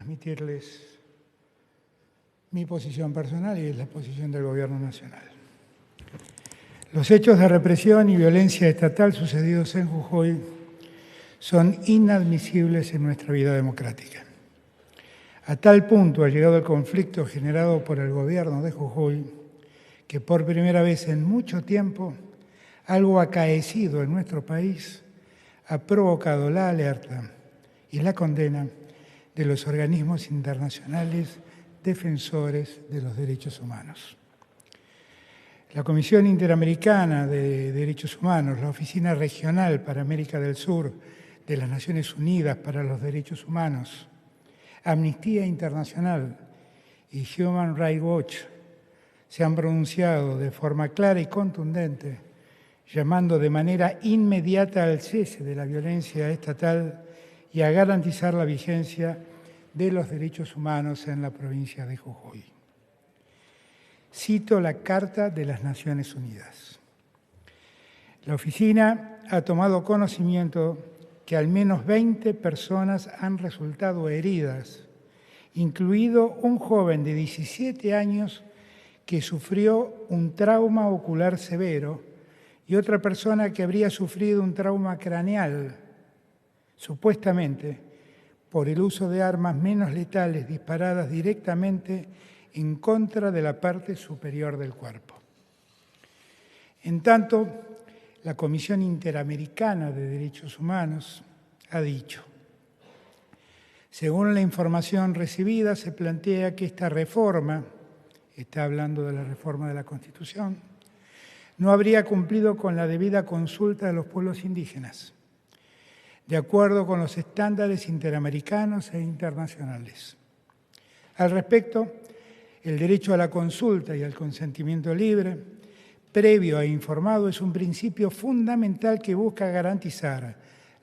transmitirles mi posición personal y la posición del Gobierno Nacional. Los hechos de represión y violencia estatal sucedidos en Jujuy son inadmisibles en nuestra vida democrática. A tal punto ha llegado el conflicto generado por el Gobierno de Jujuy que por primera vez en mucho tiempo algo acaecido en nuestro país ha provocado la alerta y la condena de los organismos internacionales defensores de los derechos humanos. La Comisión Interamericana de Derechos Humanos, la Oficina Regional para América del Sur de las Naciones Unidas para los Derechos Humanos, Amnistía Internacional y Human Rights Watch se han pronunciado de forma clara y contundente, llamando de manera inmediata al cese de la violencia estatal y a garantizar la vigencia de los derechos humanos en la provincia de Jujuy. Cito la Carta de las Naciones Unidas. La oficina ha tomado conocimiento que al menos 20 personas han resultado heridas, incluido un joven de 17 años que sufrió un trauma ocular severo y otra persona que habría sufrido un trauma craneal, supuestamente por el uso de armas menos letales disparadas directamente en contra de la parte superior del cuerpo. En tanto, la Comisión Interamericana de Derechos Humanos ha dicho: según la información recibida, se plantea que esta reforma, está hablando de la reforma de la Constitución, no habría cumplido con la debida consulta de los pueblos indígenas, de acuerdo con los estándares interamericanos e internacionales. Al respecto, el derecho a la consulta y al consentimiento libre, previo e informado, es un principio fundamental que busca garantizar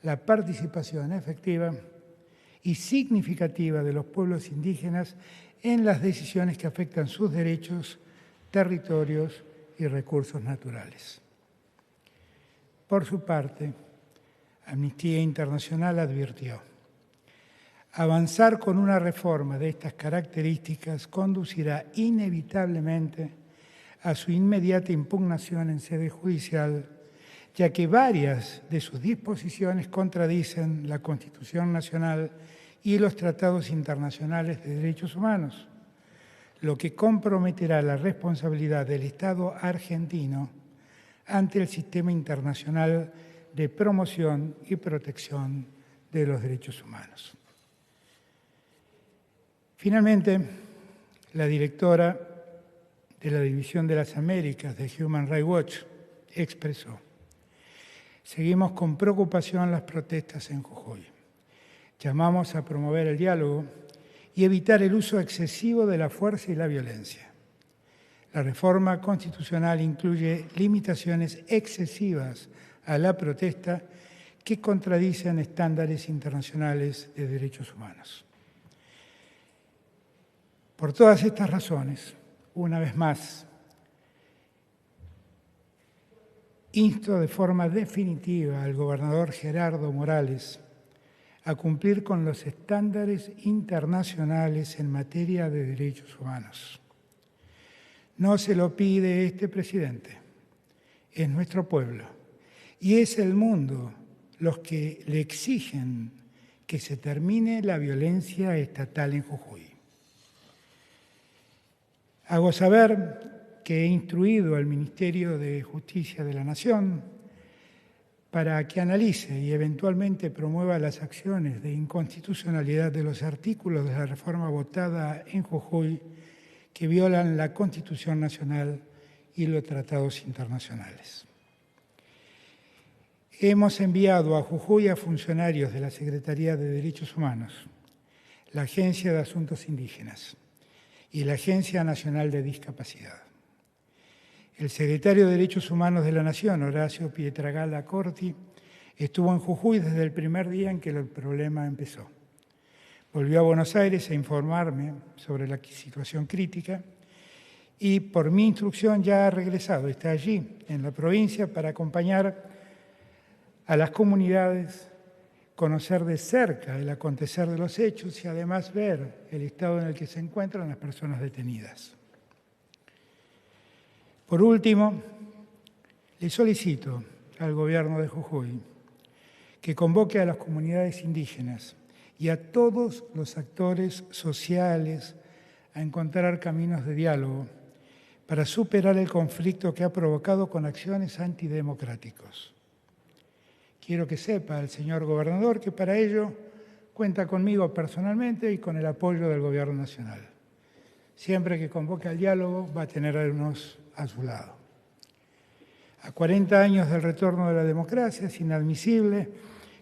la participación efectiva y significativa de los pueblos indígenas en las decisiones que afectan sus derechos, territorios y recursos naturales. Por su parte, Amnistía Internacional advirtió: avanzar con una reforma de estas características conducirá inevitablemente a su inmediata impugnación en sede judicial, ya que varias de sus disposiciones contradicen la Constitución Nacional y los tratados internacionales de derechos humanos, lo que comprometerá la responsabilidad del Estado argentino ante el sistema internacional de promoción y protección de los derechos humanos. Finalmente, la directora de la División de las Américas de Human Rights Watch expresó: seguimos con preocupación las protestas en Jujuy. Llamamos a promover el diálogo y evitar el uso excesivo de la fuerza y la violencia. La reforma constitucional incluye limitaciones excesivas a la protesta que contradicen estándares internacionales de derechos humanos. Por todas estas razones, una vez más, insto de forma definitiva al gobernador Gerardo Morales a cumplir con los estándares internacionales en materia de derechos humanos. No se lo pide este presidente, es nuestro pueblo y es el mundo los que le exigen que se termine la violencia estatal en Jujuy. Hago saber que he instruido al Ministerio de Justicia de la Nación para que analice y eventualmente promueva las acciones de inconstitucionalidad de los artículos de la reforma votada en Jujuy que violan la Constitución Nacional y los tratados internacionales. Hemos enviado a Jujuy a funcionarios de la Secretaría de Derechos Humanos, la Agencia de Asuntos Indígenas y la Agencia Nacional de Discapacidad. El secretario de Derechos Humanos de la Nación, Horacio Pietragala Corti, estuvo en Jujuy desde el primer día en que el problema empezó. Volvió a Buenos Aires a informarme sobre la situación crítica y, por mi instrucción, ya ha regresado. Está allí, en la provincia, para acompañar a las comunidades conocer de cerca el acontecer de los hechos y además ver el estado en el que se encuentran las personas detenidas. Por último, le solicito al Gobierno de Jujuy que convoque a las comunidades indígenas y a todos los actores sociales a encontrar caminos de diálogo para superar el conflicto que ha provocado con acciones antidemocráticos. Quiero que sepa el señor gobernador que para ello cuenta conmigo personalmente y con el apoyo del Gobierno Nacional. Siempre que convoque al diálogo va a tener a unos a su lado. A 40 años del retorno de la democracia es inadmisible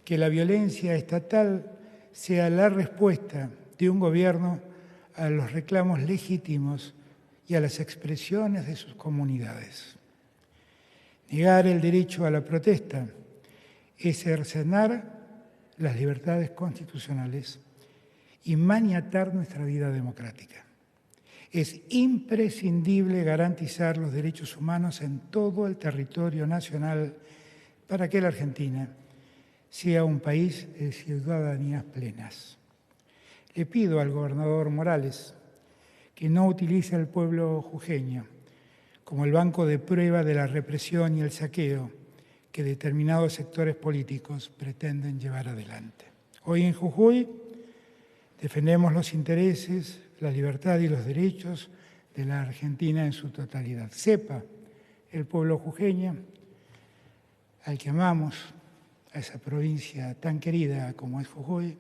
que la violencia estatal sea la respuesta de un gobierno a los reclamos legítimos y a las expresiones de sus comunidades. Negar el derecho a la protesta es cercenar las libertades constitucionales y maniatar nuestra vida democrática. Es imprescindible garantizar los derechos humanos en todo el territorio nacional para que la Argentina sea un país de ciudadanías plenas. Le pido al gobernador Morales que no utilice al pueblo jujeño como el banco de prueba de la represión y el saqueo que determinados sectores políticos pretenden llevar adelante. Hoy en Jujuy defendemos los intereses, la libertad y los derechos de la Argentina en su totalidad. Sepa el pueblo jujeño, al que amamos, a esa provincia tan querida como es Jujuy,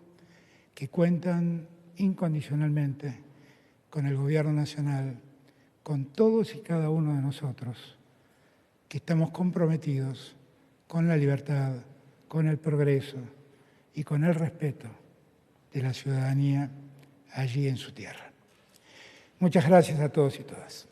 que cuentan incondicionalmente con el Gobierno Nacional, con todos y cada uno de nosotros, que estamos comprometidos con la libertad, con el progreso y con el respeto de la ciudadanía allí en su tierra. Muchas gracias a todos y todas.